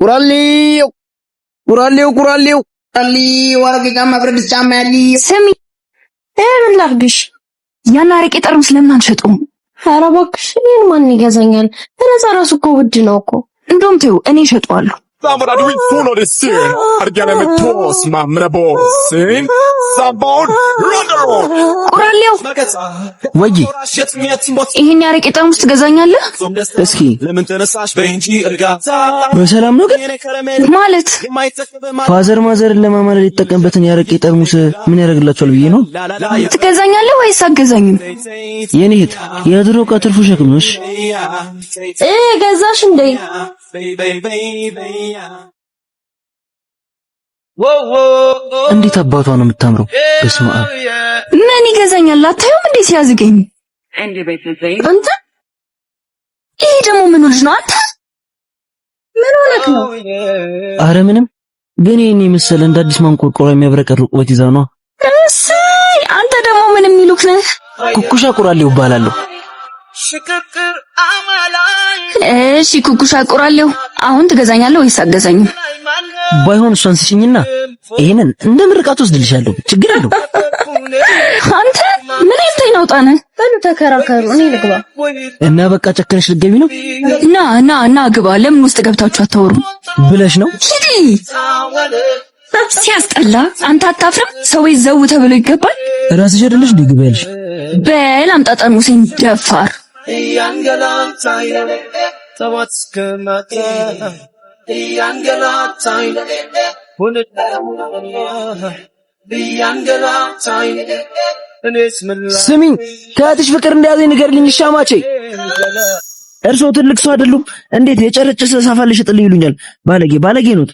ቁራሌው ወርቅማ ብረድስ ጫማ ያሊ ስሚ ምን ላድርግሽ? ያን አረቄ ጠርሙስ ለምን አንሸጠውም? ኧረ እባክሽ እኔን ማን ይገዛኛል? በነፃ ራሱ እኮ ውድ ነው እኮ። እንደውም ተይው እኔ እሸጠዋለሁ። ቁራሌው ወይ ይሄን ያረቄ ጠርሙስ ትገዛኛለህ? እስኪ በሰላም ነው ግን ማለት ፋዘር ማዘርን ለማማለል የተጠቀምበትን ያረቄ ጠርሙስ ምን ያደርግላችኋል ብዬ ነው። ትገዛኛለህ ወይስ አገዛኝም? የኔ እህት የድሮ ቀጥርፉ ሸክም ነሽ። ገዛሽ እንዴ? እንዴት አባቷ ነው የምታምረው። በስመ አብ ምን ይገዛኛል? አታዩም እንዴ ሲያዝገኝ? አንተ ይሄ ደግሞ ምን ልጅ ነው? አንተ ምን ሆነክ ነው? አረ ምንም ግን ይሄን የመሰለ እንደ አዲስ ማንቆርቆሪያ የሚያብረቀርቅ ወጥ ይዛ ነው። እሰይ አንተ ደግሞ ምን የሚሉክ ነህ? ኩኩሻ ቁራሌው እባላለሁ። እሺ ኩኩሻ ቁራሌው አሁን ትገዛኛለህ ወይስ አገዛኝም? ባይሆን እሷን ስጭኝና ይሄንን እንደ ምርቃት ወስድልሻለሁ። ችግር የለው። አንተ ምን አይተናውጣነ? በሉ ተከራከሩ፣ እኔ ልግባ። እና በቃ ጨከነሽ ልትገቢ ነው? ና ግባ። ለምን ውስጥ ገብታችሁ አታወሩ ብለሽ ነው? ሲያስጠላ። አንተ አታፍርም? ሰው ዘው ተብሎ ይገባል። ራስሽ አይደለሽ ግቢ ያልሽ? በል አምጣ ጠርሙሴን ደፋር። ስሚኝ ከእህትሽ ፍቅር እንደያዘኝ ንገርልኝ ሻማቼ። እርስዎ ትልቅ ሰው አይደሉም? እንዴት የጨረጨሰ ሳፋልሽ ጥልኝ ይሉኛል? ባለጌ ነው።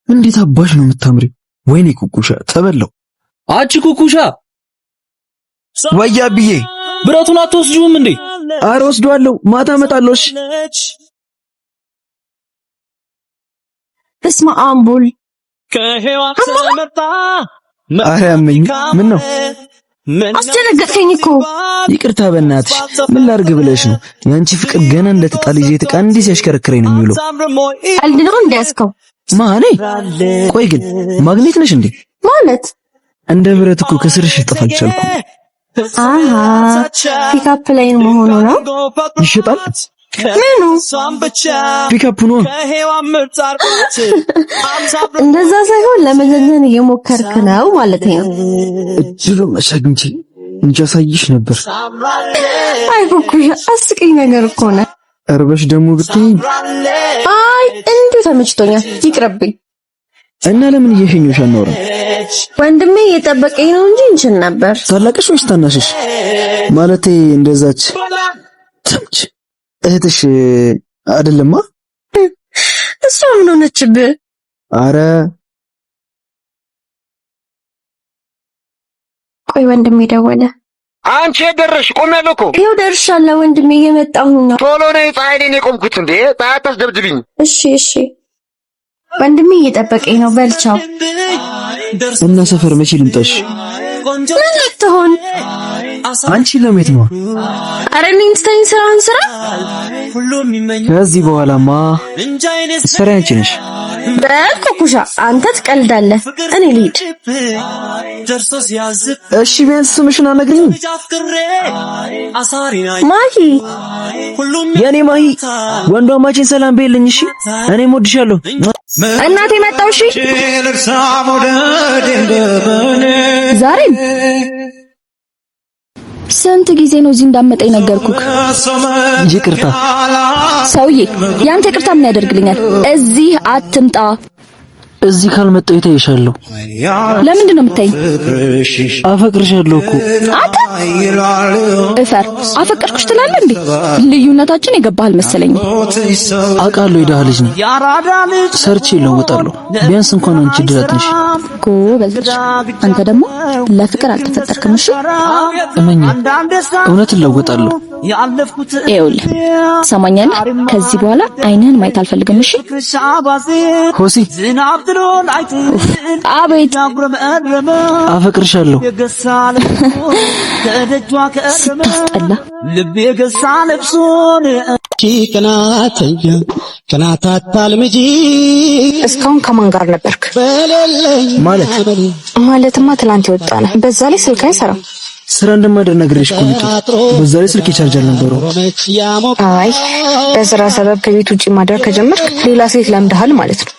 እንዴት አባሽ ነው የምታምሪው? ወይኔ ኩኩሻ ተበላው። አቺ ኩኩሻ ወያብዬ ብረቱን አትወስጂውም እንዴ? ኧረ ወስደዋለሁ፣ ማታ እመጣለሁ። እስማ አምቡል ከሄዋን ተመጣ አያመኝ። ምን ነው አስደነገጥከኝ እኮ። ይቅርታ በእናትሽ ምን ላድርግ ብለሽ ነው? ያንቺ ፍቅር ገና እንደተጣለ ይዘት ቃል እንዲህ ሲያሽከረክረኝ ነው የሚውለው። ቀልድ ነው እንዲያስከው ማኔ። ቆይ ግን ማግኔት ነሽ እንዴ? ማለት እንደ ብረት እኮ ከስርሽ ልጠፋ አልቻልኩም። ፒካፕ ላይ መሆኑ ነው። ይሸጣል? ምኑ ፒካፕ ነው? እንደዛ ሳይሆን ለመዘዘን እየሞከርክ ነው ማለት ነው። እጅሩ መሻግንቺ እንጃ ሳይሽ ነበር። አይ ኩኩሻ አስቀኝ ነገር እኮ ነው። እርበሽ ደግሞ ብትይ። አይ እንዴ ተመችቶኛል፣ ይቅርብኝ። እና ለምን እየሸኘሽ አናወራ? ወንድሜ እየጠበቀኝ ነው እንጂ እንችል ነበር። ታላቅሽ ወይስ ታናሽሽ? ማለቴ እንደዛች ትምች እህትሽ አይደለማ? እሷ ምን ሆነችብህ? አረ ቆይ ወንድሜ ደወለ። አንቺ ደረሽ? ቆሜያለሁ እኮ። ይኸው ደርሻለሁ ወንድሜ፣ እየመጣሁ ነው። ቶሎ ነይ፣ ፀሐይ ላይ ነው የቆምኩት። እንዴ ፀሐይ አታስደብድብኝ። እሺ ወንድሜ እየጠበቀኝ ነው። በልቻው እና ሰፈር መቼ ልምጣሽ? ምን ልትሆን? አንቺ ለሜት ነው? አረ እኔን ትተኝ ስራህን ስራ። ከዚህ በኋላማ ስራ አንቺ ነሽ። በኩኩሻ አንተ ትቀልዳለህ፣ እኔ ልሂድ። እሺ ቢያንስ ስምሽን አነግሪኝ። ማሂ፣ የኔ ማሂ፣ ወንድማችን ሰላም በይልኝ። እሺ እኔም ወድሻለሁ። እናቴ መጣው። እሺ ዛሬም ስንት ጊዜ ነው እዚህ እንዳመጣኝ ነገርኩክ? ይቅርታ ሰውዬ፣ ያንተ ይቅርታ ምን ያደርግልኛል? እዚህ አትምጣ። እዚህ ካልመጣሁ ይተይሻለሁ። ለምንድን ነው የምታይኝ? አፈቅርሻለሁ እኮ። አንተ እፈር። አፈቅርኩሽ ትላለህ እንዴ? ልዩነታችን የገባህ አልመሰለኝም። አውቃለሁ የደሃ ልጅ ነኝ፣ ሰርቼ እለወጣለሁ። ቢያንስ እንኳን አንቺ ድራት ነሽ። ጎበዝ ልጅ። አንተ ደግሞ ለፍቅር አልተፈጠርክም። እሺ እመኝ፣ እውነት እለወጣለሁ። ይኸውልህ ሰማኛለህ፣ ከዚህ በኋላ አይንህን ማየት አልፈልግም። እሺ ሆሲ፣ አቤት፣ አፈቅርሻለሁ። ስታስጠላ ልቤ ገሳ ለብሶን ከናታት ባልምጂ እስካሁን ከማን ጋር ነበርክ? ማለትማ ትላንት የወጣነ በዛ ላይ ስልክ አይሰራም። ስራ እንደማደር ነግሬሽ እኮ ነው። በዛ ላይ ስልክ ቻርጅ አልነበረው። አይ በስራ ሰበብ ከቤት ውጪ ማደር ከጀመርክ ሌላ ሴት ለምደሃል ማለት ነው።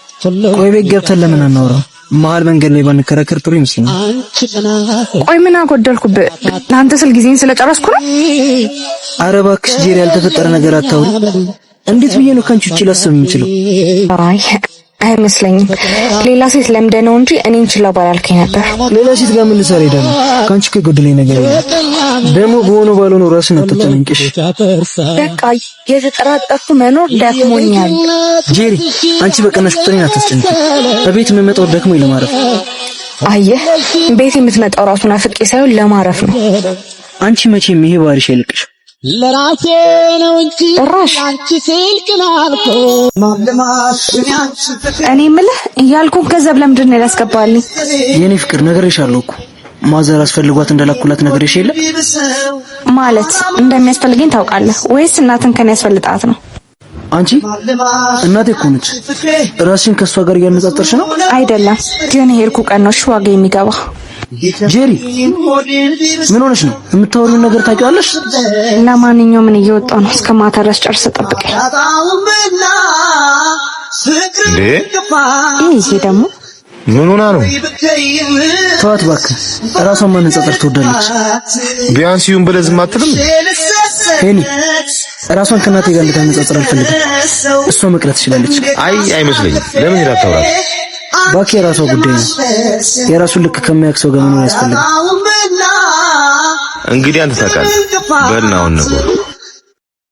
ቆይ ቤት ገብተን ለምን አናወራው? መሀል መንገድ ላይ ባንከራከር ጥሩ ይመስለኛል። ቆይ ምን አጎደልኩብህ? ለአንተ ስል ጊዜን ስለጨረስኩ ነው። ኧረ እባክሽ ጄሪ ያልተፈጠረ ነገር አታውሪ። እንዴት ብዬ ነው ካንቺ ውጪ ላስብ የምችለው? አይ አይመስለኝም። ሌላ ሴት ለምደ ነው እንጂ እኔን ችላ ባላልከኝ ነበር። ሌላ ሴት ጋር ምን ልሰራ ሄዳለሁ? ካንቺ ከጎደለኝ ነገር የለም። ደግሞ በሆነው ባልሆነው ራስን አትጨነቂሽ። በቃ የተጠራጠርኩ መኖር ደክሞኛል። ጄሪ አንቺ በቀናሽ ቁጥር አታስጨንቂ። በቤት የምመጣው ደክሞኝ ለማረፍ። አየህ ቤት የምትመጣው ራሱን አፍቄ ሳይሆን ለማረፍ ነው። አንቺ መቼም ይሄ ባልሽ አይልቅሽ። ለራሴ ነው እንጂ አንቺ ስልክናልኩ እኔ የምልህ ያልኩን ገንዘብ ለምንድን ነው ያስገባልኝ? የኔ ፍቅር ነግሬሻለሁ እኮ ማዘር አስፈልጓት እንደላኩላት ነግሬሽ የለ ማለት እንደሚያስፈልገኝ ታውቃለህ ወይስ እናትን ከኔ ያስፈልጣት ነው? አንቺ እናቴ እኮ ነች። ራስሽን ከሷ ጋር እያነጻጸርሽ ነው? አይደለም ግን ሄድኩ ቀን ነው ዋጋ የሚገባ። ጄሪ ምን ሆነሽ ነው? የምታወሪውን ነገር ታውቂዋለሽ? ለማንኛውም ምን እየወጣው ነው? እስከ ማታ ድረስ ጨርሰህ ጠብቀኝ። እንዴ ይሄ ደግሞ ምን ሆና ነው? ተዋት እባክህ። ራሷን ማነጻጸር ትወዳለች። ቢያንስ ይሁን ብለህ ዝም አትልም? ሄኒ ራሷን ከናቴ ጋር እንድታነጻጽር አልፈልግም። እሷ መቅረት ትችላለች። አይ አይመስለኝም። ለምን ሄዳ ታወራለች? እባክህ የራሷ ጉዳይ ነው። የራሱን ልክ ከማያውቅ ሰው ጋር መኖር ያስፈልጋል። እንግዲህ አንተ ታውቃለህ። በልና አሁን ነው